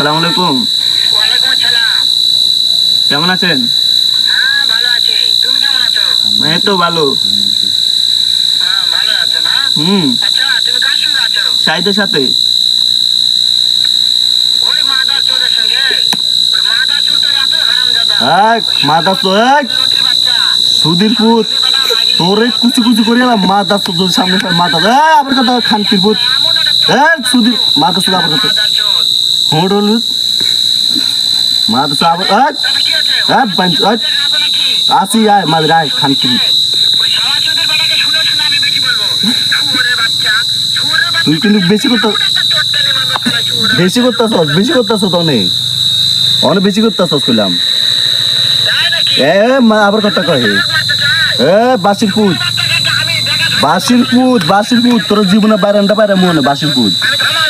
আসসালামু আলাইকুম। ওয়ালাইকুম আসসালাম। কেমন আছেন? হ্যাঁ ভালো আছি, তুমি কেমন আছো? এই তো ভালো। হ্যাঁ ভালো আছো না? আচ্ছা তুমি কার সঙ্গে আছো? শাহিদের সাথে। ওই মাদার চোরের সঙ্গে? ওই মাদার চোর তো এত হারামজাদা। মাদার চোর, লুটির বাচ্চা। সুধীরপুর তোরে কুচু কুচু করে মাদার চোর তোর সামনে মাথা আবার কথা খানকিরপুর এমন একটা চোর। সুধীর মাদার চোর আবার কথা মাদার চোর। হোঁড় হলুদ মাদার চোর আবার তাতে কি আছে? আছে নাকি? আসি আয় মাদের আয় খানকিরপুর। ওই শালা চোদের বেটাকে শুনে শুনে আমি বেশি বলবো। শুয়োরের বাচ্চা, শুয়োরের বাচ্চা। তুই কিন্তু বেশি করতে এমন একটা চোরটানি মারবো শালা শুয়োরের বেশি করতেছ অনেক অনেক বেশি করতেছ কইলাম। তাই নাকি? আবার কথা কয় মারতে চায়? বাসিরপুর বাচ্চাকে আমি দেখা বাসিরপুর তোর জীবনে বাইরানটা বাইরে মনে বাসিরপুর আমি থামাবো